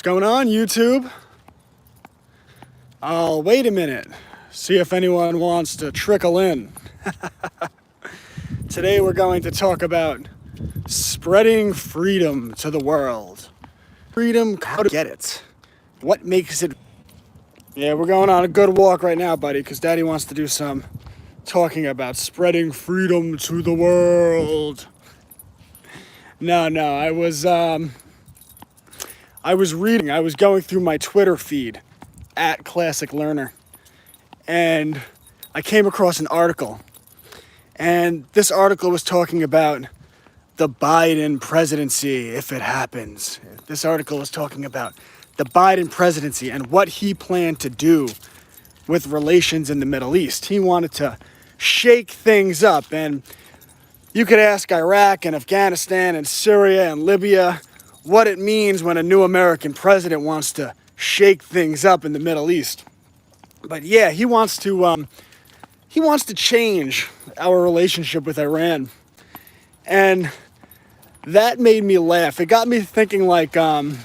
Going on YouTube? I'll wait a minute, see if anyone wants to trickle in. Today we're going to talk about spreading freedom to the world. Freedom, how to get it. What makes it... Yeah, we're going on a good walk right now, buddy, because Daddy wants to do some talking about spreading freedom to the world. No, I was reading, I was going through my Twitter feed at Classic Learner, and I came across an article. And this article was talking about the Biden presidency, if it happens. This article was talking about the Biden presidency and what he planned to do with relations in the Middle East. He wanted to shake things up, and you could ask Iraq and Afghanistan and Syria and Libya what it means when a new American president wants to shake things up in the Middle East. But yeah, he wants to change our relationship with Iran. And that made me laugh. It got me thinking like, well,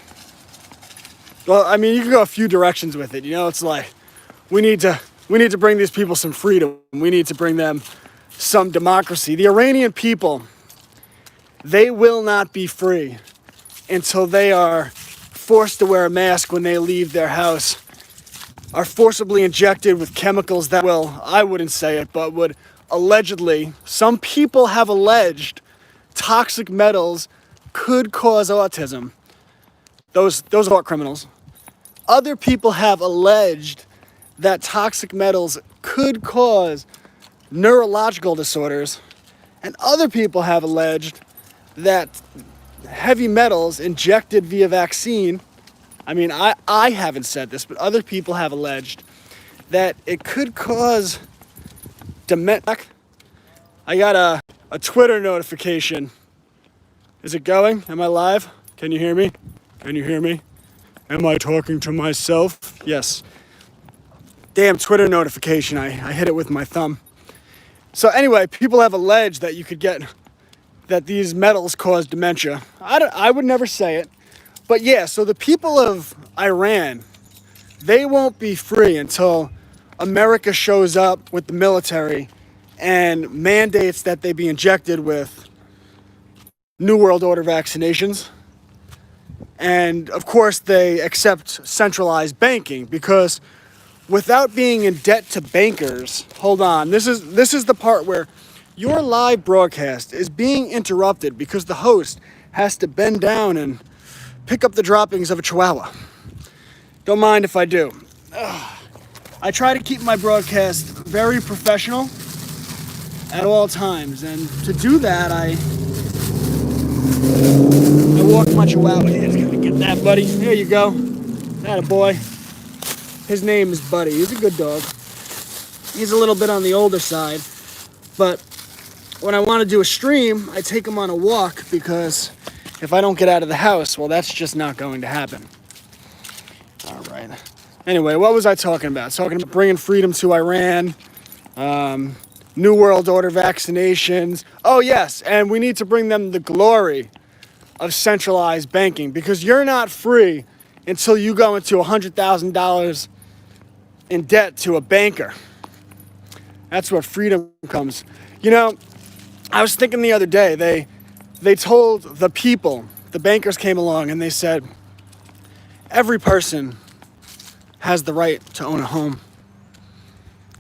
I mean, you can go a few directions with it. You know, it's like, we need to bring these people some freedom. We need to bring them some democracy. The Iranian people, they will not be free until they are forced to wear a mask when they leave their house, are forcibly injected with chemicals that will, I wouldn't say it, but would allegedly, some people have alleged toxic metals could cause autism. Those are criminals. Other people have alleged that toxic metals could cause neurological disorders, and other people have alleged that heavy metals injected via vaccine, I mean, I haven't said this, but other people have alleged that it could cause dementia. I got a Twitter notification. Is it going? Am I live? Can you hear me? Can you hear me? Am I talking to myself? Yes. Damn Twitter notification. I hit it with my thumb. So anyway, people have alleged that you could get, that these metals cause dementia. I would never say it. But yeah, so the people of Iran, they won't be free until America shows up with the military and mandates that they be injected with New World Order vaccinations. And of course, they accept centralized banking, because without being in debt to bankers, hold on, this is the part where your live broadcast is being interrupted because the host has to bend down and pick up the droppings of a chihuahua. Don't mind if I do. I try to keep my broadcast very professional at all times, and to do that, I walk my chihuahua. Yeah, it's gonna get that, buddy. There you go. Atta boy. His name is Buddy. He's a good dog. He's a little bit on the older side, but when I want to do a stream, I take him on a walk, because if I don't get out of the house, well, that's just not going to happen. All right. Anyway, what was I talking about? Talking about bringing freedom to Iran, New World Order vaccinations. Oh, yes, and we need to bring them the glory of centralized banking, because you're not free until you go into $100,000 in debt to a banker. That's where freedom comes. You know, I was thinking the other day, they told the people, the bankers came along and they said, every person has the right to own a home.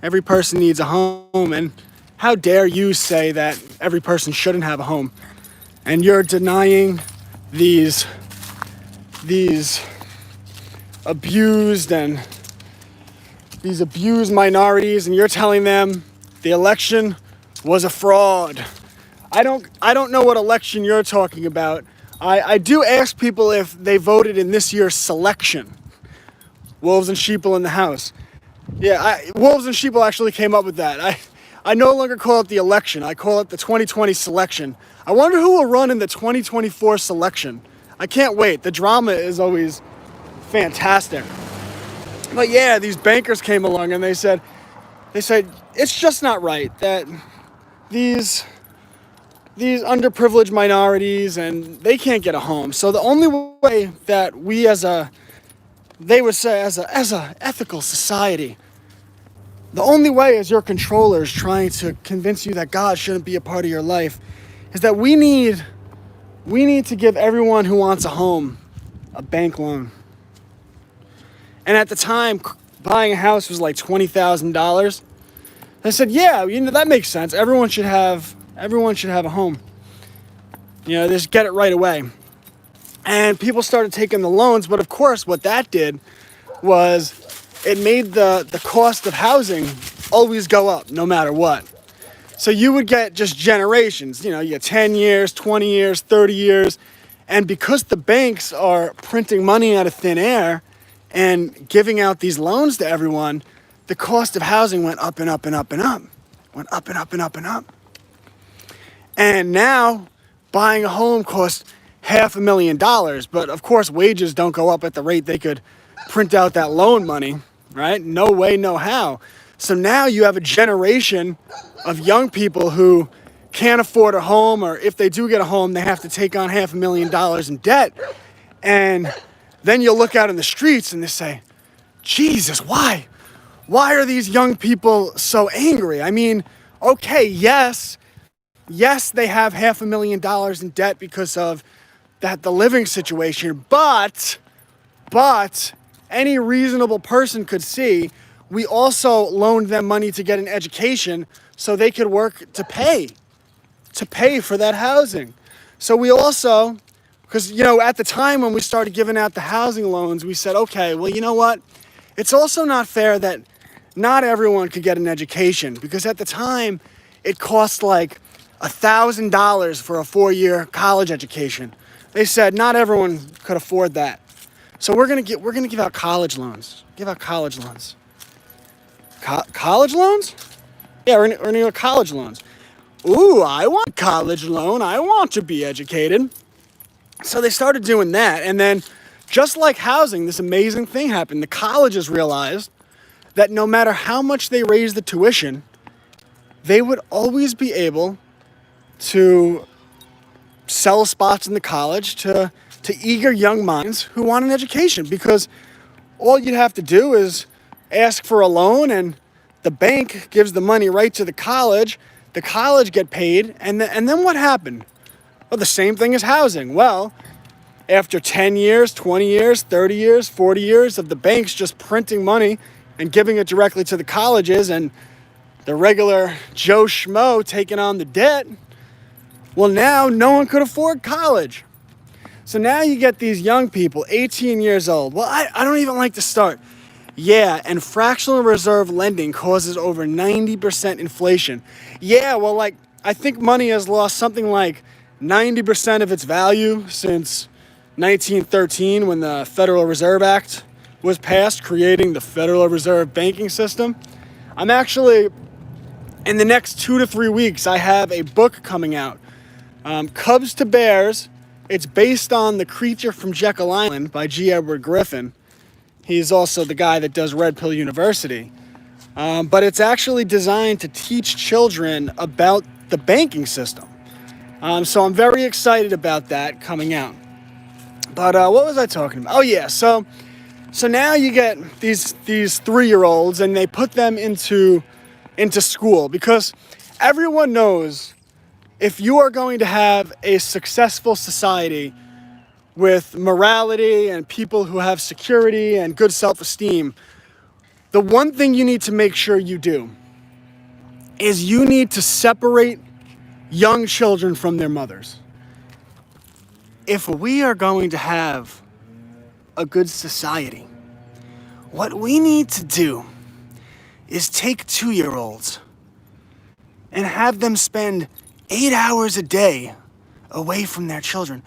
Every person needs a home, and how dare you say that every person shouldn't have a home? And you're denying these abused minorities, and you're telling them the election was a fraud. I don't know what election you're talking about. I do ask people if they voted in this year's selection. Wolves and sheeple in the house. Yeah, Wolves and sheeple actually came up with that. I no longer call it the election. I call it the 2020 selection. I wonder who will run in the 2024 selection. I can't wait. The drama is always fantastic. But yeah, these bankers came along and they said it's just not right that these underprivileged minorities, and they can't get a home. So the only way that we as a they would say, as a ethical society, the only way as your controllers trying to convince you that God shouldn't be a part of your life is that we need to give everyone who wants a home a bank loan. And at the time, buying a house was like $20,000. I said, yeah, that makes sense. Everyone should have a home. Just get it right away. And people started taking the loans, but of course what that did was it made the cost of housing always go up no matter what. So you would get just generations, you get 10 years, 20 years, 30 years. And because the banks are printing money out of thin air and giving out these loans to everyone, the cost of housing went up and up and up and up. Went up and up and up and up. And now buying a home costs $500,000. But of course, wages don't go up at the rate they could print out that loan money, right? No way, no how. So now you have a generation of young people who can't afford a home, or if they do get a home, they have to take on $500,000 in debt. And then you look out in the streets and they say, Jesus, why? Why are these young people so angry? I mean, okay, yes, they have $500,000 in debt because of the living situation, but any reasonable person could see we also loaned them money to get an education so they could work to pay for that housing. So we also, because, at the time when we started giving out the housing loans, we said, okay, well, you know what? It's also not fair that not everyone could get an education, because at the time it cost like $1,000 for a 4-year college education. They said not everyone could afford that. So we're gonna give out college loans. College loans? Yeah, we're gonna give college loans. Ooh, I want a college loan. I want to be educated. So they started doing that, and then just like housing, this amazing thing happened. The colleges realized that no matter how much they raised the tuition, they would always be able to sell spots in the college to eager young minds who want an education, because all you'd have to do is ask for a loan and the bank gives the money right to the college get paid, and then what happened? Well, the same thing as housing. Well, after 10 years, 20 years, 30 years, 40 years of the banks just printing money and giving it directly to the colleges and the regular Joe Schmo taking on the debt, well, now no one could afford college. So now you get these young people, 18 years old. Well, I don't even like to start. Yeah, and fractional reserve lending causes over 90% inflation. Yeah, well, I think money has lost something like 90% of its value since 1913, when the Federal Reserve Act was passed, creating the Federal Reserve banking system. I'm actually, in the next 2 to 3 weeks, I have a book coming out, Cubs to Bears. It's based on The Creature from Jekyll Island by G. Edward Griffin. He's also the guy that does Red Pill University. But it's actually designed to teach children about the banking system. So I'm very excited about that coming out. But what was I talking about? Oh yeah, so now you get these 3-year-olds and they put them into school, because everyone knows if you are going to have a successful society with morality and people who have security and good self-esteem, the one thing you need to make sure you do is you need to separate young children from their mothers. If we are going to have a good society, what we need to do is take 2-year-olds and have them spend 8 hours a day away from their children.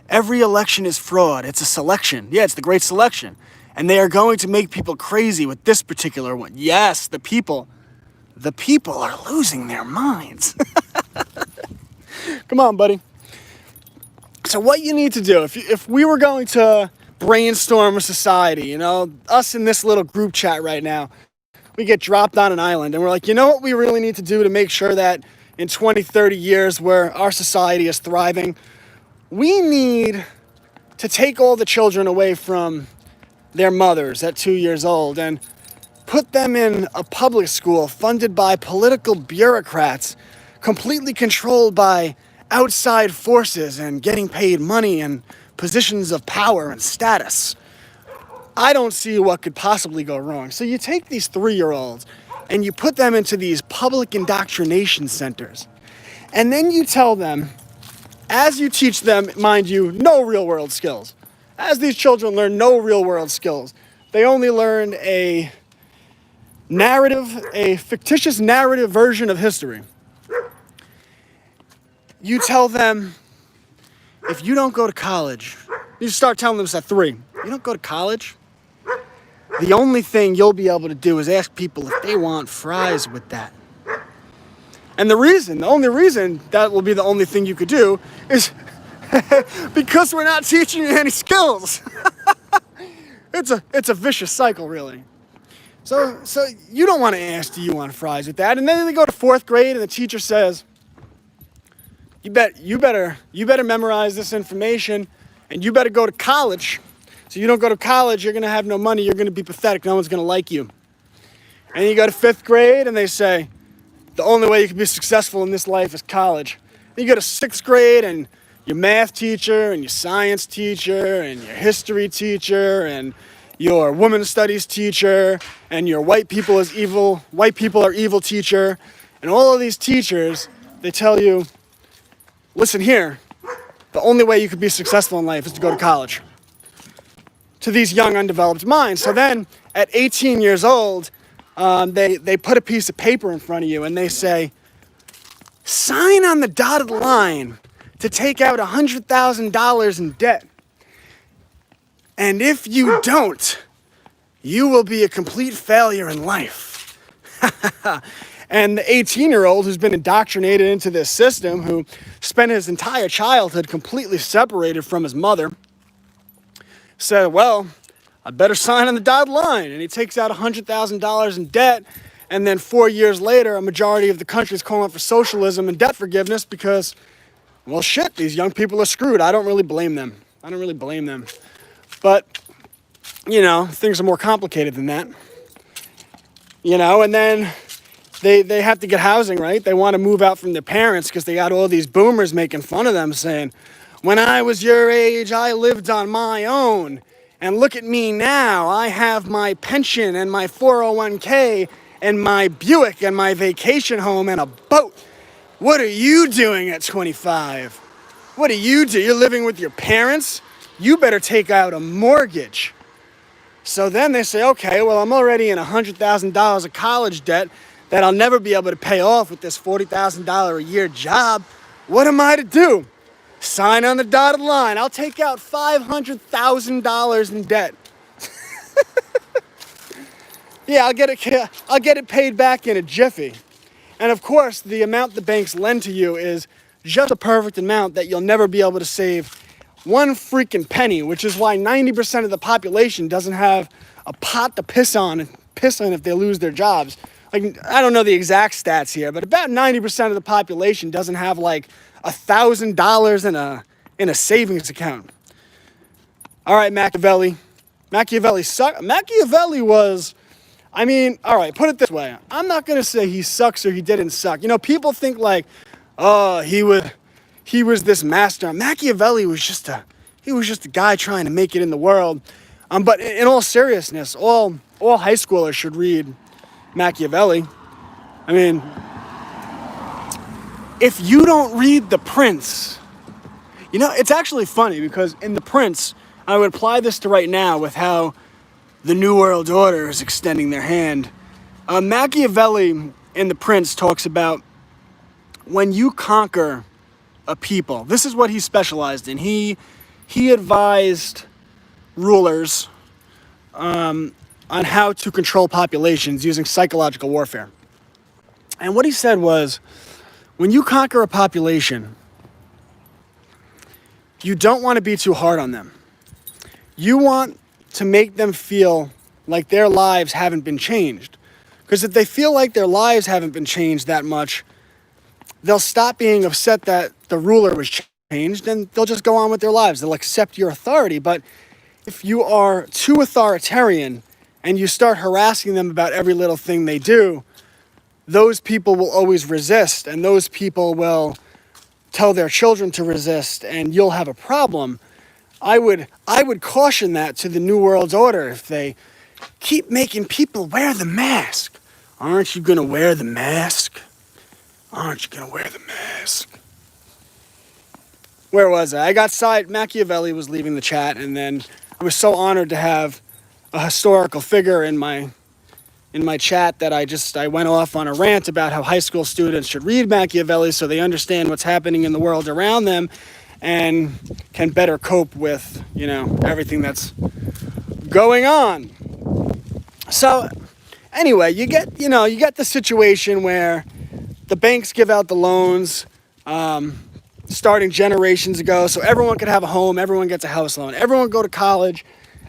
Every election is fraud. It's a selection. Yeah, it's the Great Selection. And they are going to make people crazy with this particular one. Yes, the people are losing their minds. Come on, buddy. So what you need to do, if we were going to brainstorm a society, us in this little group chat right now, we get dropped on an island and we're like, what we really need to do to make sure that in 20, 30 years where our society is thriving, we need to take all the children away from their mothers at 2 years old and put them in a public school funded by political bureaucrats, completely controlled by outside forces and getting paid money and positions of power and status. I don't see what could possibly go wrong. So you take these 3-year-olds and you put them into these public indoctrination centers. And then you tell them, as you teach them, mind you, no real world skills. As these children learn no real world skills, they only learn a fictitious narrative version of history. You tell them, if you don't go to college, you start telling them this at 3. You don't go to college, the only thing you'll be able to do is ask people if they want fries with that. And the only reason that will be the only thing you could do is because we're not teaching you any skills. It's a vicious cycle, really. So you don't want to ask, do you want fries with that? And then they go to 4th grade and the teacher says, you better memorize this information and you better go to college. So you don't go to college, you're going to have no money, you're going to be pathetic, no one's going to like you. And you go to 5th grade and they say, the only way you can be successful in this life is college. Then you go to 6th grade and your math teacher and your science teacher and your history teacher and your women's studies teacher and your white people are evil teacher. And all of these teachers, they tell you, listen here, the only way you could be successful in life is to go to college. To these young, undeveloped minds. So then, at 18 years old, they put a piece of paper in front of you and they say, sign on the dotted line to take out $100,000 in debt. And if you don't, you will be a complete failure in life. And the 18-year-old who's been indoctrinated into this system, who spent his entire childhood completely separated from his mother, said, well, I better sign on the dotted line. And he takes out $100,000 in debt. And then 4 years later, a majority of the country is calling for socialism and debt forgiveness because, well, shit, these young people are screwed. I don't really blame them. But, things are more complicated than that. And then they have to get housing, right? They want to move out from their parents because they got all these boomers making fun of them saying, when I was your age, I lived on my own. And look at me now. I have my pension and my 401k and my Buick and my vacation home and a boat. What are you doing at 25? What do you do? You're living with your parents? You better take out a mortgage. So then they say, okay, well, I'm already in $100,000 of college debt that I'll never be able to pay off with this $40,000 a year job. What am I to do? Sign on the dotted line. I'll take out $500,000 in debt. Yeah, I'll get it paid back in a jiffy. And of course, the amount the banks lend to you is just a perfect amount that you'll never be able to save one freaking penny, which is why 90% of the population doesn't have a pot to piss on if they lose their jobs. Like, I don't know the exact stats here, but about 90% of the population doesn't have like $1,000 in a savings account. All right, Machiavelli. Machiavelli was, all right, put it this way. I'm not going to say he sucks or he didn't suck. People think like, oh, he was this master. Machiavelli was just a guy trying to make it in the world. But in all seriousness, all high schoolers should read Machiavelli. If you don't read The Prince, it's actually funny because in The Prince, I would apply this to right now with how the New World Order is extending their hand. Machiavelli in The Prince talks about when you conquer a people. This is what he specialized in. He advised rulers on how to control populations using psychological warfare. And what he said was, when you conquer a population, you don't want to be too hard on them. You want to make them feel like their lives haven't been changed. Because if they feel like their lives haven't been changed that much, they'll stop being upset that the ruler was changed and they'll just go on with their lives. They'll accept your authority. But if you are too authoritarian and you start harassing them about every little thing they do, those people will always resist, and those people will tell their children to resist, and you'll have a problem. I would caution that to the New World Order. If they keep making people wear the mask, aren't you going to wear the mask? Aren't you going to wear the mask? Where was I? I got side. Machiavelli was leaving the chat, and then I was so honored to have a historical figure in my chat that I went off on a rant about how high school students should read Machiavelli so they understand what's happening in the world around them and can better cope with, everything that's going on. So anyway, you get the situation where the banks give out the loans, starting generations ago, so everyone could have a home, everyone gets a house loan, everyone go to college,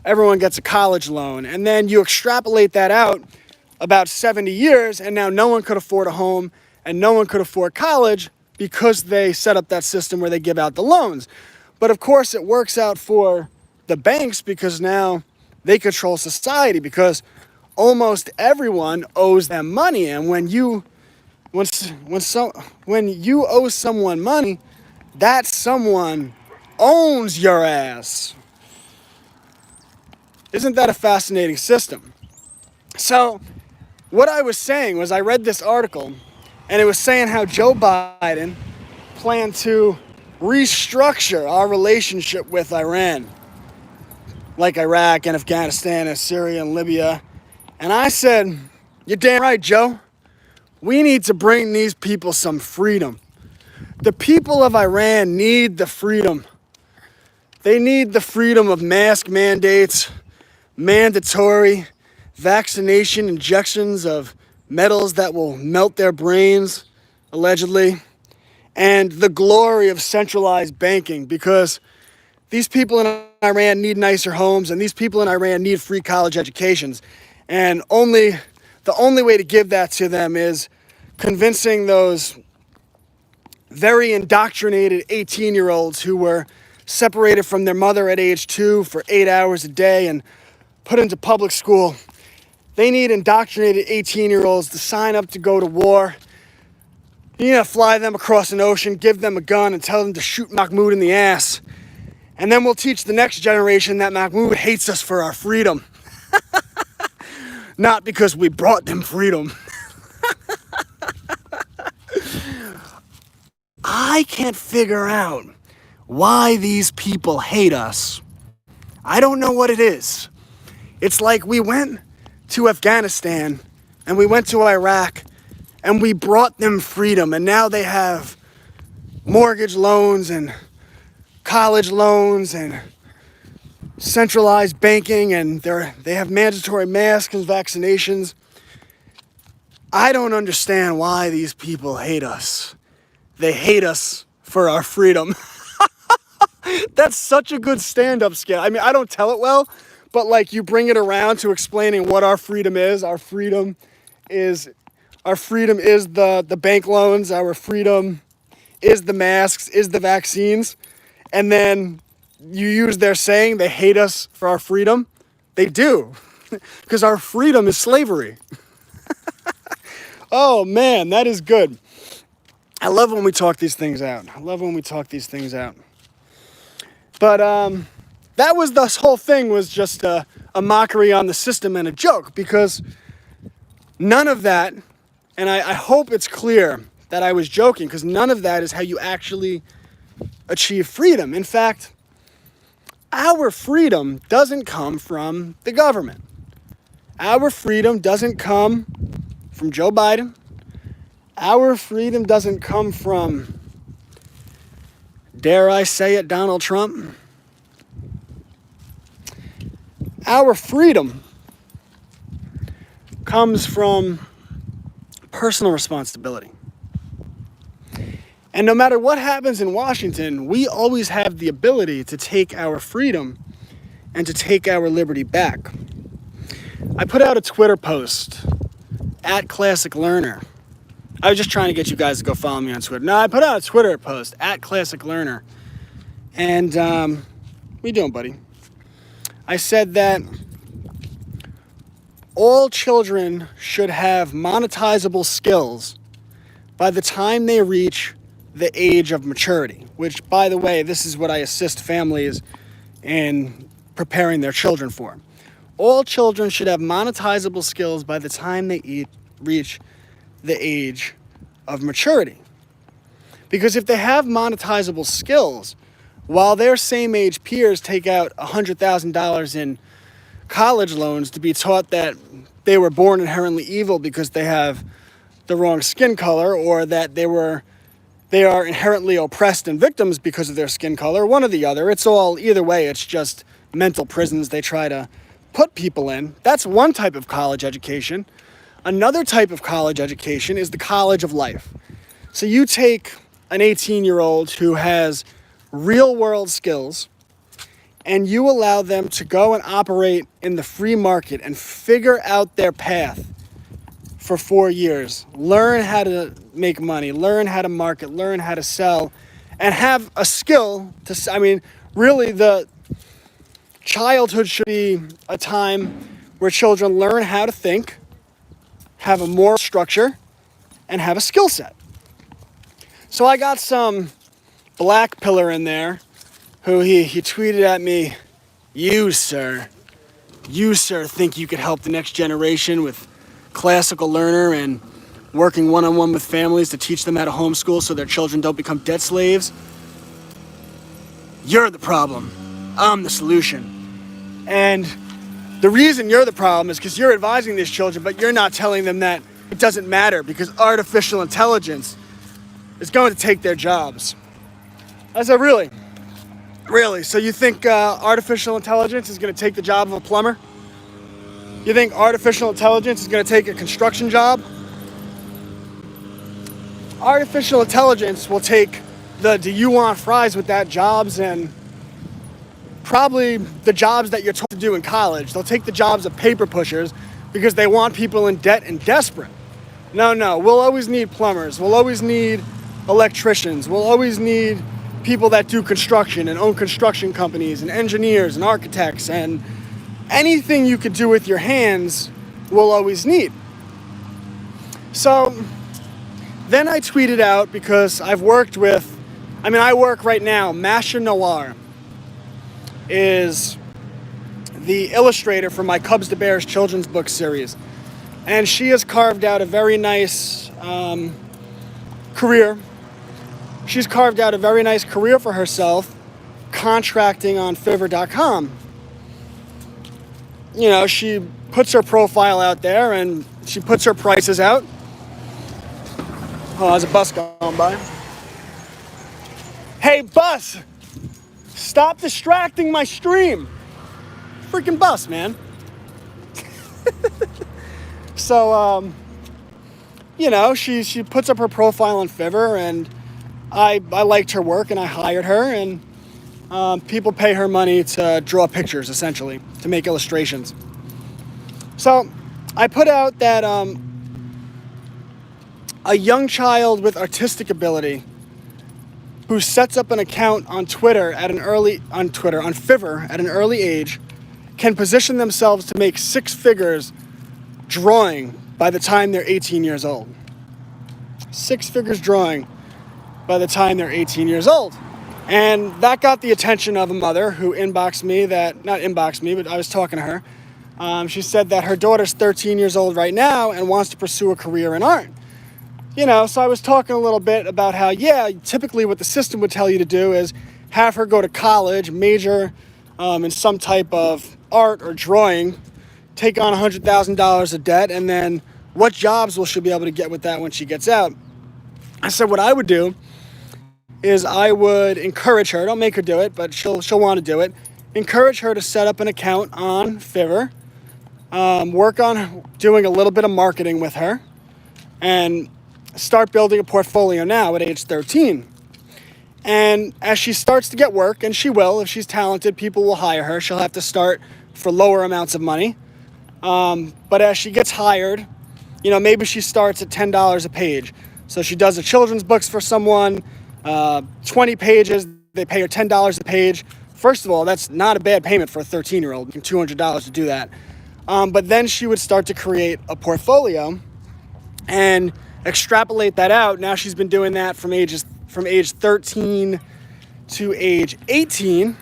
everyone gets a college loan, and then you extrapolate that out about 70 years, and now no one could afford a home and no one could afford college because they set up that system where they give out the loans. But of course it works out for the banks because now they control society, because almost everyone owes them money, and when you owe someone money, that someone owns your ass. Isn't that a fascinating system? So what I was saying was, I read this article and it was saying how Joe Biden planned to restructure our relationship with Iran, like Iraq and Afghanistan and Syria and Libya. And I said, you're damn right, Joe. We need to bring these people some freedom. The people of Iran need the freedom. They need the freedom of mask mandates, mandatory vaccination injections of metals that will melt their brains, allegedly, and the glory of centralized banking, because these people in Iran need nicer homes, and these people in Iran need free college educations. And the only way to give that to them is convincing those very indoctrinated 18-year-olds who were separated from their mother at age 2 for 8 hours a day and put into public school. They need indoctrinated 18-year-olds to sign up to go to war. You need to fly them across an ocean, give them a gun, and tell them to shoot Mahmoud in the ass. And then we'll teach the next generation that Mahmoud hates us for our freedom. Not because we brought them freedom. I can't figure out why these people hate us. I don't know what it is. It's like we went to Afghanistan and we went to Iraq and we brought them freedom, and now they have mortgage loans and college loans and centralized banking, and they have mandatory masks and vaccinations. I don't understand why these people hate us. They hate us for our freedom. That's such a good stand-up skit. I mean, I don't tell it well, but like you bring it around to explaining what our freedom is. Our freedom is the bank loans. Our freedom is the masks, is the vaccines. And then you use their saying they hate us for our freedom. They do, because our freedom is slavery. Oh man, that is good. I love when we talk these things out. But this whole thing was just a mockery on the system and a joke, because none of that, and I hope it's clear that I was joking, because none of that is how you actually achieve freedom. In fact, our freedom doesn't come from the government. Our freedom doesn't come from Joe Biden. Our freedom doesn't come from, dare I say it, Donald Trump. Our freedom comes from personal responsibility. And no matter what happens in Washington, we always have the ability to take our freedom and to take our liberty back. I put out a Twitter post at Classic Learner. I was just trying to get you guys to go follow me on Twitter. No, I put out a Twitter post at Classic Learner. And what you doing, buddy? I said that all children should have monetizable skills by the time they reach the age of maturity, which, by the way, this is what I assist families in preparing their children for. All children should have monetizable skills by the time they reach the age of maturity. Because if they have monetizable skills, while their same age peers take out $100,000 in college loans to be taught that they were born inherently evil because they have the wrong skin color, or that they are inherently oppressed and victims because of their skin color, one or the other. It's all, either way, it's just mental prisons they try to put people in. That's one type of college education. Another type of college education is the college of life. So you take an 18-year-old who has real world skills and you allow them to go and operate in the free market and figure out their path for 4 years, learn how to make money, learn how to market, learn how to sell, and have a skill to, really the childhood should be a time where children learn how to think, have a moral structure, and have a skill set. So I got some black pillar in there who he tweeted at me, you sir think you could help the next generation with classical learner and working one-on-one with families to teach them how to homeschool so their children don't become debt slaves? You're the problem. I'm the solution. And the reason you're the problem is because you're advising these children, but you're not telling them that it doesn't matter because artificial intelligence is going to take their jobs. I said, really? Really? So you think artificial intelligence is going to take the job of a plumber? You think artificial intelligence is going to take a construction job? Artificial intelligence will take the do you want fries with that jobs and probably the jobs that you're told to do in college. They'll take the jobs of paper pushers because they want people in debt and desperate. No, we'll always need plumbers. We'll always need electricians. We'll always need people that do construction and own construction companies and engineers and architects, and anything you could do with your hands we'll always need. So then I tweeted out, because I work right now, Masha Noir is the illustrator for my Cubs to Bears children's book series. And she has carved out a very nice career. She's carved out a very nice career for herself contracting on Fiverr.com. You know, she puts her profile out there and she puts her prices out. Oh, there's a bus going by. Hey, bus! Stop distracting my stream. Freaking bus, man. So, she puts up her profile on Fiverr, and I liked her work, and I hired her, and people pay her money to draw pictures, essentially, to make illustrations. So I put out that a young child with artistic ability who sets up an account on Fiverr at an early age can position themselves to make six figures drawing by the time they're 18 years old. Six figures drawing by the time they're 18 years old. And that got the attention of a mother who inboxed me but I was talking to her. She said that her daughter's 13 years old right now and wants to pursue a career in art. So I was talking a little bit about how, typically what the system would tell you to do is have her go to college, major in some type of art or drawing, take on $100,000 of debt, and then what jobs will she be able to get with that when she gets out? I said what I would do is I would encourage her, don't make her do it, but she'll want to do it, encourage her to set up an account on Fiverr, work on doing a little bit of marketing with her, and start building a portfolio now at age 13. And as she starts to get work, and she will, if she's talented, people will hire her. She'll have to start for lower amounts of money. But as she gets hired, maybe she starts at $10 a page. So she does the children's books for someone, 20 pages, they pay her $10 a page. First of all, that's not a bad payment for a 13-year-old, $200 to do that. But then she would start to create a portfolio and extrapolate that out. Now she's been doing that from age 13 to age 18.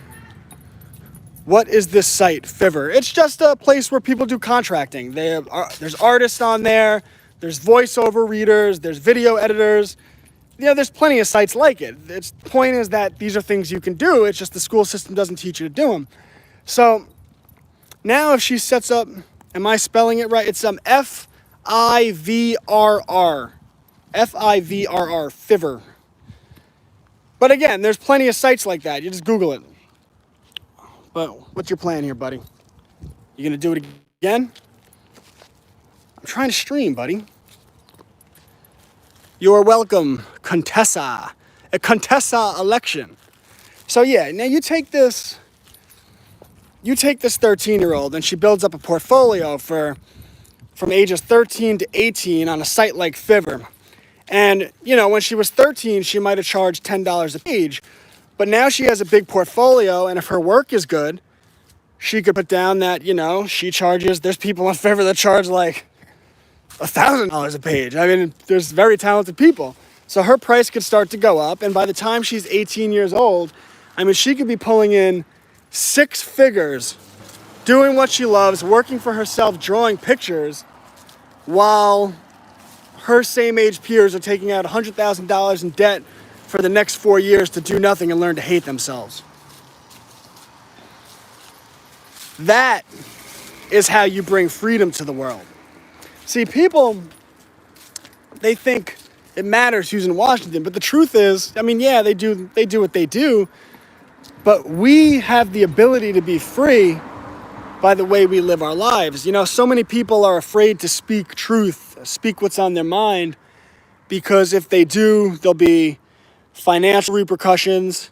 What is this site, Fiverr? It's just a place where people do contracting. There's artists on there, there's voiceover readers, there's video editors. There's plenty of sites like it. The point is that these are things you can do. It's just the school system doesn't teach you to do them. So now if she sets up, am I spelling it right? It's F-I-V-R-R. F-I-V-R-R, Fiverr. But again, there's plenty of sites like that. You just Google it. But what's your plan here, buddy? You gonna do it again? I'm trying to stream, buddy. You're welcome, Contessa. A Contessa election. So yeah, now you take this 13-year-old and she builds up a portfolio from ages 13 to 18 on a site like Fiverr. And, when she was 13, she might have charged $10 a page. But now she has a big portfolio, and if her work is good, she could put down that, she charges, there's people on Fiverr that charge like $1,000 a page. I mean, there's very talented people. So her price could start to go up, and by the time she's 18 years old, she could be pulling in 6 figures, doing what she loves, working for herself, drawing pictures, while her same age peers are taking out $100,000 in debt for the next 4 years to do nothing and learn to hate themselves. That is how you bring freedom to the world. See, people, they think it matters who's in Washington, but the truth is, yeah, they do what they do, but we have the ability to be free by the way we live our lives. So many people are afraid to speak truth, speak what's on their mind, because if they do, there'll be financial repercussions.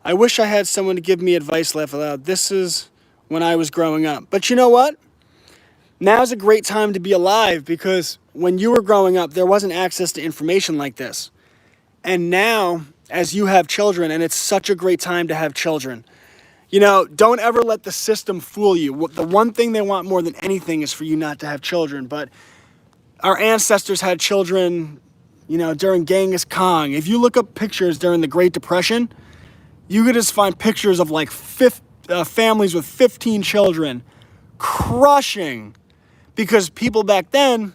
I wish I had someone to give me advice, laugh aloud. This is when I was growing up. But you know what? Now's a great time to be alive, because when you were growing up, there wasn't access to information like this. And now, as you have children, and it's such a great time to have children, don't ever let the system fool you. The one thing they want more than anything is for you not to have children. But our ancestors had children, during Genghis Khan. If you look up pictures during the Great Depression, you could just find pictures of like families with 15 children crushing, because people back then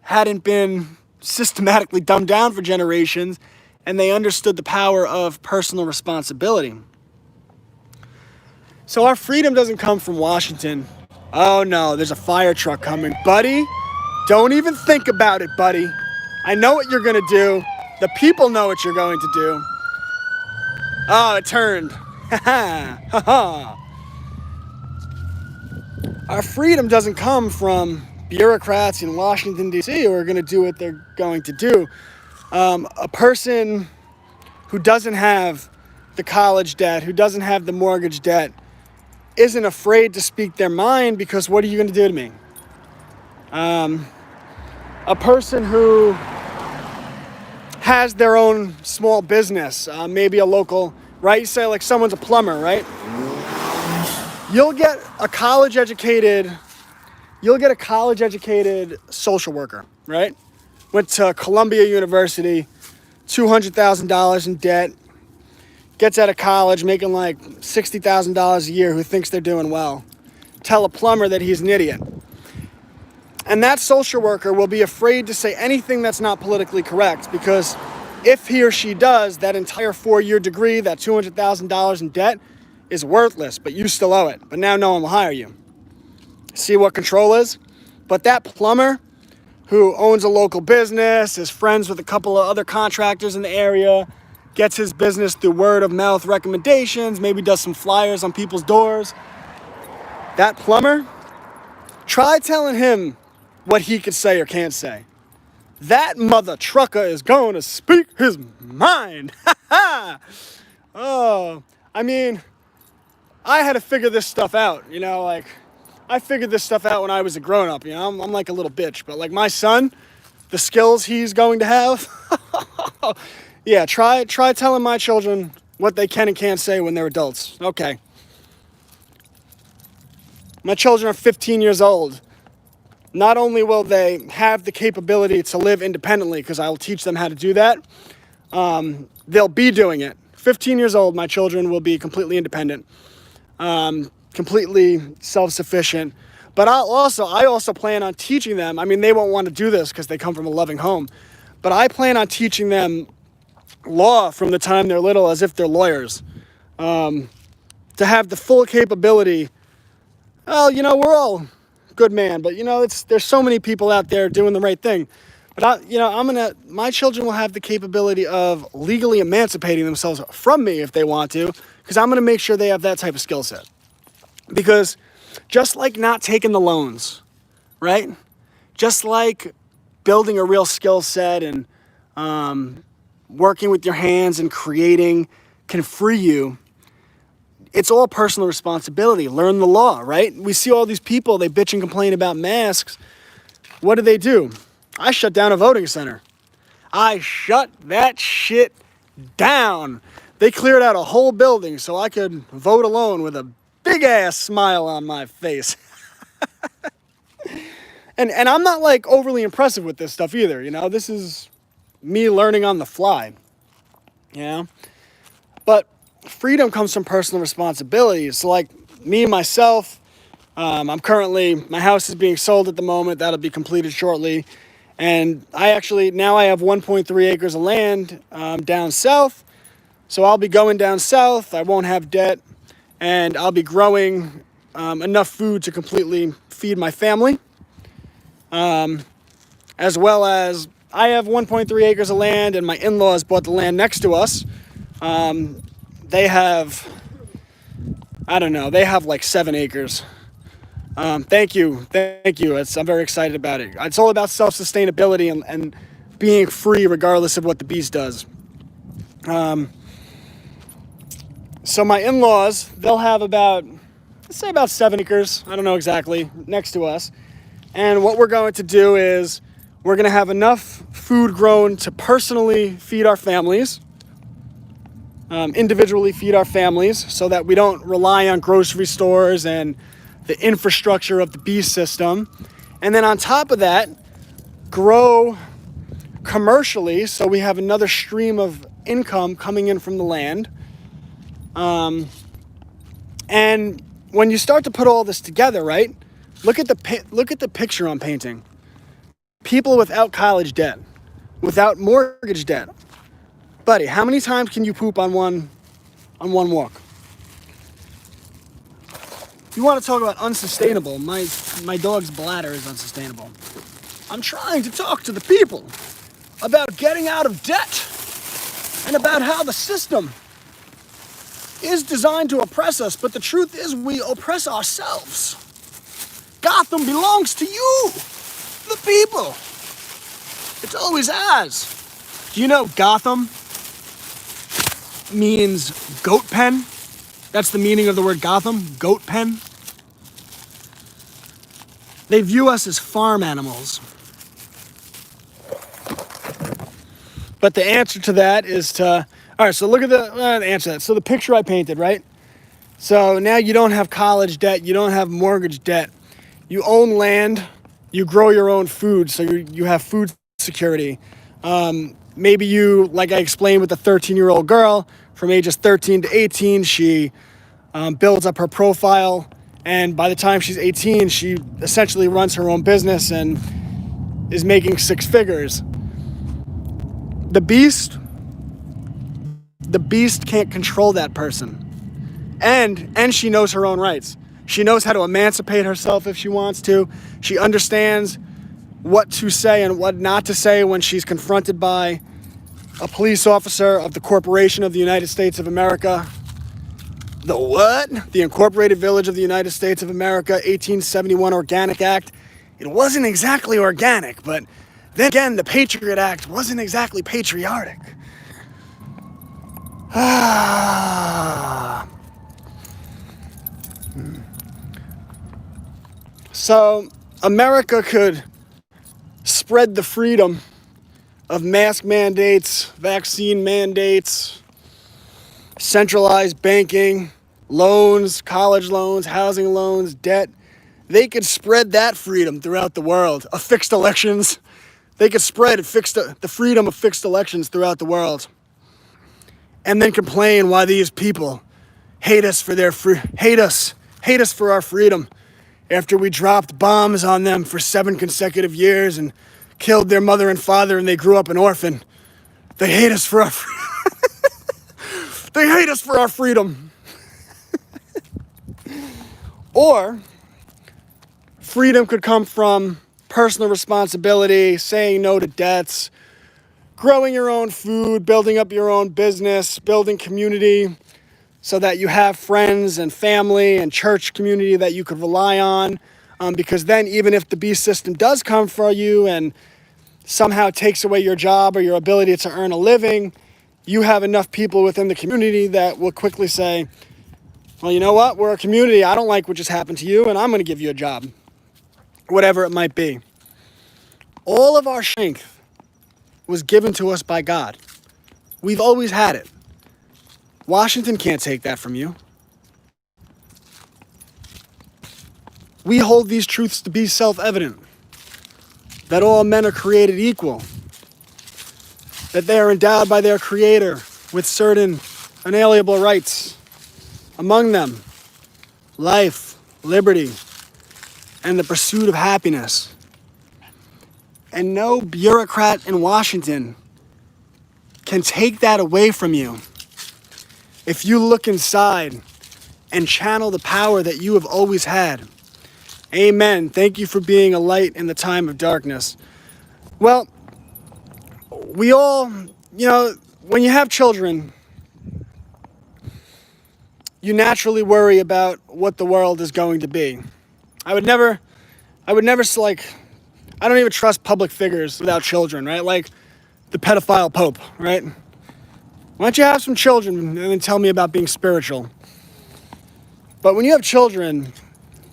hadn't been systematically dumbed down for generations, and they understood the power of personal responsibility. So our freedom doesn't come from Washington. Oh no, there's a fire truck coming. Buddy, don't even think about it, buddy. I know what you're gonna do. The people know what you're going to do. Oh, it turned. Ha ha. Our freedom doesn't come from bureaucrats in Washington, D.C. who are going to do what they're going to do. A person who doesn't have the college debt, who doesn't have the mortgage debt, isn't afraid to speak their mind, because what are you going to do to me? A person who has their own small business, maybe a local, right? You say like someone's a plumber, right? You'll get a college educated social worker, right? Went to Columbia University, $200,000 in debt, gets out of college making like $60,000 a year, who thinks they're doing well. Tell a plumber that he's an idiot. And that social worker will be afraid to say anything that's not politically correct, because if he or she does, that entire 4-year degree, that $200,000 in debt, is worthless, but you still owe it. But now no one will hire you. See what control is? But that plumber who owns a local business, is friends with a couple of other contractors in the area, gets his business through word of mouth recommendations, maybe does some flyers on people's doors. That plumber, try telling him what he could say or can't say. That mother trucker is going to speak his mind. Oh, I had to figure this stuff out, I figured this stuff out when I was a grown-up, I'm like a little bitch, but like my son, the skills he's going to have, yeah, try telling my children what they can and can't say when they're adults. Okay. My children are 15 years old. Not only will they have the capability to live independently, because I will teach them how to do that, they'll be doing it. 15 years old, my children will be completely independent, completely self-sufficient. But I also plan on teaching them. I mean, they won't want to do this because they come from a loving home. But I plan on teaching them law from the time they're little, as if they're lawyers. To have the full capability. Well, we're all good man, but there's so many people out there doing the right thing. But my children will have the capability of legally emancipating themselves from me if they want to, because I'm going to make sure they have that type of skill set. Because just like not taking the loans, right? Just like building a real skill set and working with your hands and creating can free you, it's all personal responsibility. Learn the law, right? We see all these people, they bitch and complain about masks. What do? I shut down a voting center. I shut that shit down. They cleared out a whole building so I could vote alone with a big ass smile on my face. and I'm not like overly impressive with this stuff either, This is me learning on the fly. But freedom comes from personal responsibility. So like me, myself, my house is being sold at the moment. That'll be completed shortly. And I have 1.3 acres of land down south. So I'll be going down south. I won't have debt. And I'll be growing enough food to completely feed my family. As well as I have 1.3 acres of land, and my in-laws bought the land next to us. They have, they have like 7 acres. Thank you. I'm very excited about it. It's all about self-sustainability and being free regardless of what the beast does. So my in-laws, they'll have about 7 acres, I don't know exactly, next to us. And what we're going to do is we're going to have enough food grown to personally feed our families, individually feed our families, so that we don't rely on grocery stores and the infrastructure of the beast system. And then on top of that, grow commercially, so we have another stream of income coming in from the land. And when you start to put all this together, right? Look at the picture I'm painting. People without college debt, without mortgage debt. Buddy, how many times can you poop on one walk? You want to talk about unsustainable? My dog's bladder is unsustainable. I'm trying to talk to the people about getting out of debt and about how the system is designed to oppress us, but the truth is we oppress ourselves. Gotham belongs to you, the people. It always has. Do you know Gotham means goat pen? That's the meaning of the word Gotham, goat pen. They view us as farm animals. But the answer to that is to... All right, so look at the answer to that. So the picture I painted, right? So now you don't have college debt. You don't have mortgage debt. You own land. You grow your own food, so you have food security. Maybe you, like I explained with the 13-year-old girl, from ages 13 to 18, she builds up her profile. And by the time she's 18, she essentially runs her own business and is making 6 figures. The beast can't control that person. And she knows her own rights. She knows how to emancipate herself if she wants to. She understands what to say and what not to say when she's confronted by a police officer of the Corporation of the United States of America. The what? The Incorporated Village of the United States of America, 1871 Organic Act. It wasn't exactly organic, but then again, the Patriot Act wasn't exactly patriotic. So, America could spread the freedom of mask mandates, vaccine mandates, centralized banking, loans, college loans, housing loans, debt. They could spread that freedom throughout the world. Of fixed elections. They could spread the freedom of fixed elections throughout the world. And then complain why these people hate us for our freedom after we dropped bombs on them for 7 consecutive years and killed their mother and father and they grew up an orphan. They hate us for our They hate us for our freedom. Or freedom could come from personal responsibility, saying no to debts, growing your own food, building up your own business, building community so that you have friends and family and church community that you could rely on. Because then even if the beast system does come for you and somehow takes away your job or your ability to earn a living, you have enough people within the community that will quickly say, well, you know what? We're a community. I don't like what just happened to you, and I'm going to give you a job. Whatever it might be. All of our strength was given to us by God. We've always had it. Washington can't take that from you. We hold these truths to be self-evident. That all men are created equal. That they are endowed by their Creator with certain inalienable rights. Among them, life, liberty, and the pursuit of happiness. And no bureaucrat in Washington can take that away from you if you look inside and channel the power that you have always had. Amen. Thank you for being a light in the time of darkness. Well, we all, when you have children, you naturally worry about what the world is going to be. I don't even trust public figures without children, right? Like the pedophile pope, right? Why don't you have some children and then tell me about being spiritual? But when you have children,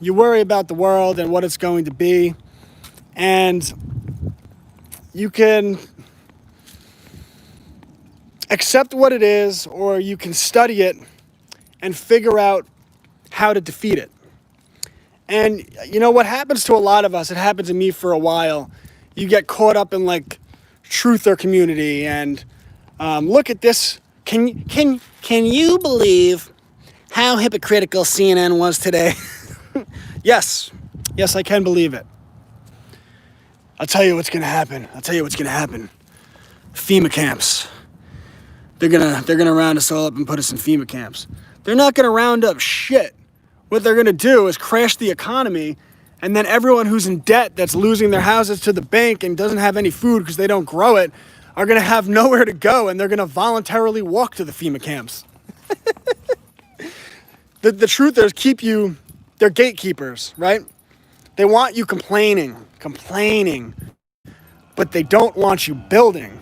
you worry about the world and what it's going to be. And you can accept what it is, or you can study it and figure out how to defeat it. And what happens to a lot of us, it happened to me for a while. You get caught up in like truther community and look at this. Can you believe how hypocritical CNN was today? Yes, I can believe it. I'll tell you what's gonna happen. FEMA camps. They're gonna round us all up and put us in FEMA camps. They're not gonna round up shit. What they're gonna do is crash the economy, and then everyone who's in debt that's losing their houses to the bank and doesn't have any food because they don't grow it are gonna have nowhere to go, and they're gonna voluntarily walk to the FEMA camps. The truth is they're gatekeepers, right? They want you complaining, but they don't want you building.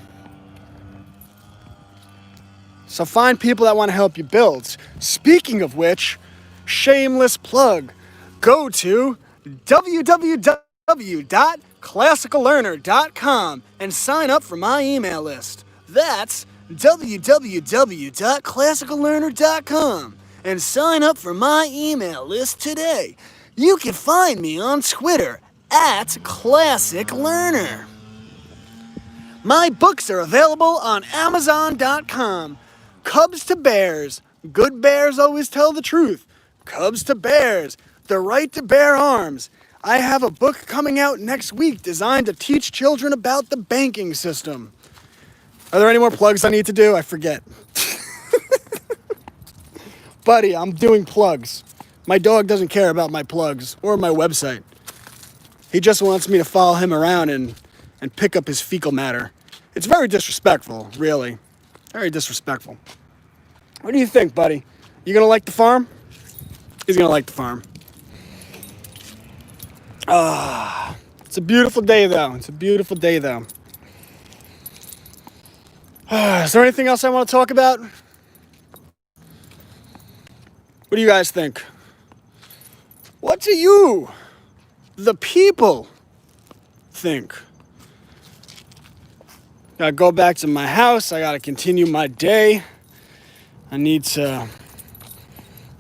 So find people that want to help you build. Speaking of which, shameless plug. Go to www.classicallearner.com and sign up for my email list. That's www.classicallearner.com and sign up for my email list today. You can find me on Twitter @ClassicLearner. My books are available on Amazon.com. Cubs to Bears. Good bears always tell the truth. Cubs to Bears. The Right to Bear Arms. I have a book coming out next week designed to teach children about the banking system. Are there any more plugs I need to do? I forget. Buddy, I'm doing plugs. My dog doesn't care about my plugs or my website. He just wants me to follow him around and pick up his fecal matter. It's very disrespectful, really. Very disrespectful. What do you think, buddy? You gonna like the farm? He's gonna like the farm. It's a beautiful day, though. Is there anything else I want to talk about? What do you guys think? What do you, the people, think? Gotta go back to my house. I gotta continue my day. I need to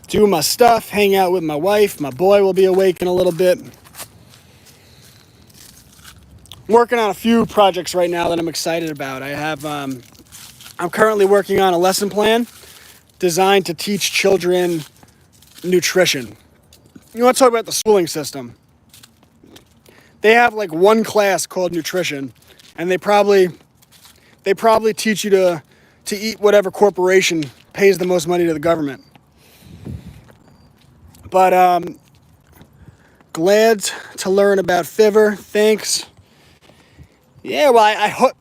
do my stuff, hang out with my wife. My boy will be awake in a little bit. I'm working on a few projects right now that I'm excited about. I'm currently working on a lesson plan designed to teach children nutrition. You want to talk about the schooling system? They have like one class called nutrition, and they probably teach you to eat whatever corporation pays the most money to the government. But glad to learn about Fiverr. Thanks. Yeah, well,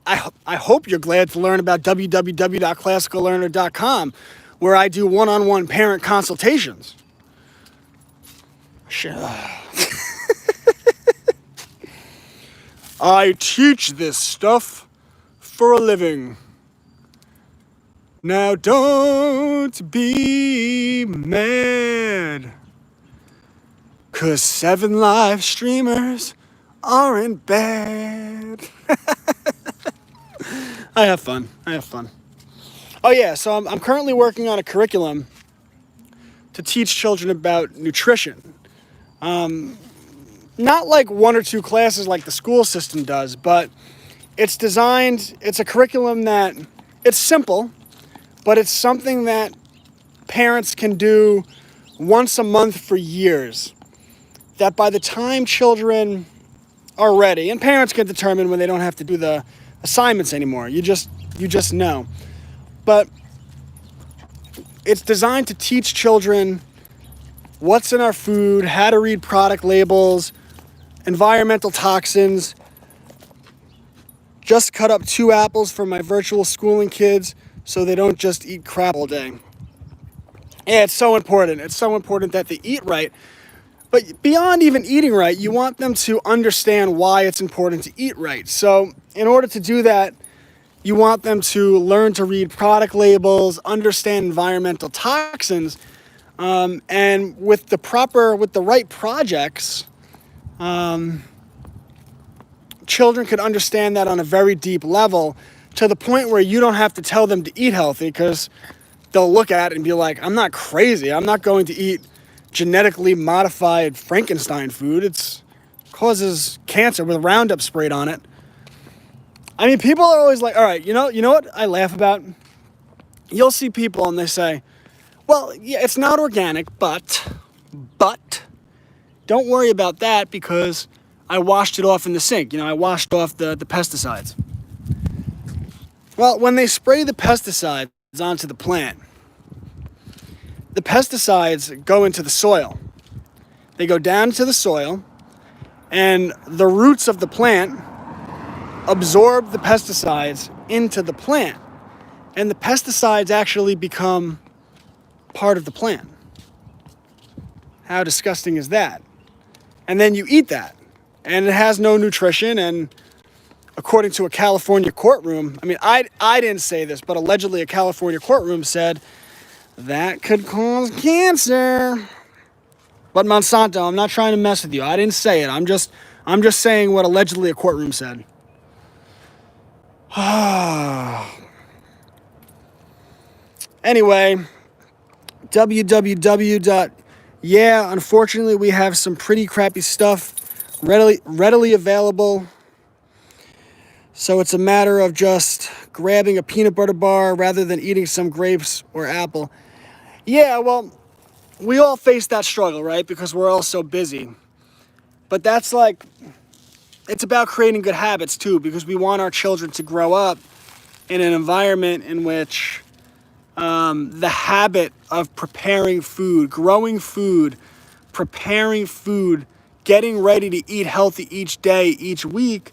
I hope you're glad to learn about www.classicallearner.com, where I do one-on-one parent consultations. I teach this stuff for a living. Now don't be mad, 'cause 7 live streamers aren't bad. I have fun. Oh yeah, so I'm currently working on a curriculum to teach children about nutrition. Not like 1 or 2 classes like the school system does, but it's a curriculum that, it's simple, but it's something that parents can do once a month for years. That by the time children are ready, and parents can determine when they don't have to do the assignments anymore. You just know. But it's designed to teach children what's in our food, how to read product labels, environmental toxins. Just cut up 2 apples for my virtual schooling kids so they don't just eat crap all day. Yeah, it's so important. It's so important that they eat right. But beyond even eating right, you want them to understand why it's important to eat right. So in order to do that, you want them to learn to read product labels, understand environmental toxins, and with the right projects, children could understand that on a very deep level, to the point where you don't have to tell them to eat healthy, because they'll look at it and be like, I'm not crazy. I'm not going to eat genetically modified Frankenstein food. It causes cancer with Roundup sprayed on it. I mean, people are always like, all right, you know what I laugh about? You'll see people and they say, well, yeah, it's not organic, but don't worry about that because I washed it off in the sink. I washed off the pesticides. Well, when they spray the pesticides onto the plant, the pesticides go into the soil. They go down into the soil, and the roots of the plant absorb the pesticides into the plant. And the pesticides actually become part of the plant. How disgusting is that? And then you eat that, and it has no nutrition, and according to a California courtroom, I mean, I didn't say this, but allegedly a California courtroom said that could cause cancer. But Monsanto, I'm not trying to mess with you. I didn't say it. I'm just saying what allegedly a courtroom said. Anyway, yeah, unfortunately we have some pretty crappy stuff readily available. So it's a matter of just grabbing a peanut butter bar rather than eating some grapes or apple. Yeah, well, we all face that struggle, right? Because we're all so busy. But that's like, it's about creating good habits too, because we want our children to grow up in an environment in which the habit of preparing food, growing food, preparing food, getting ready to eat healthy each day, each week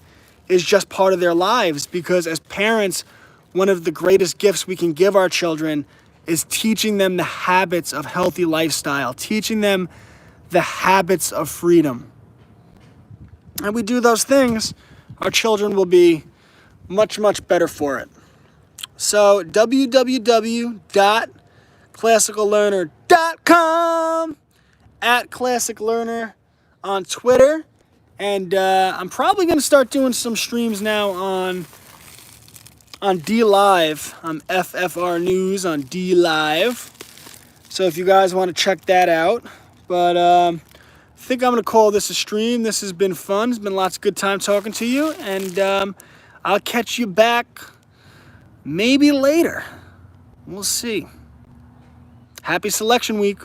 is just part of their lives. Because as parents, one of the greatest gifts we can give our children is teaching them the habits of healthy lifestyle, teaching them the habits of freedom. And we do those things, our children will be much, much better for it. So www.classicallearner.com, @classiclearner on Twitter. And I'm probably going to start doing some streams now on on D Live. I'm FFR News on D Live. So if you guys want to check that out. But I think I'm going to call this a stream. This has been fun. It's been lots of good time talking to you. And I'll catch you back maybe later. We'll see. Happy selection week.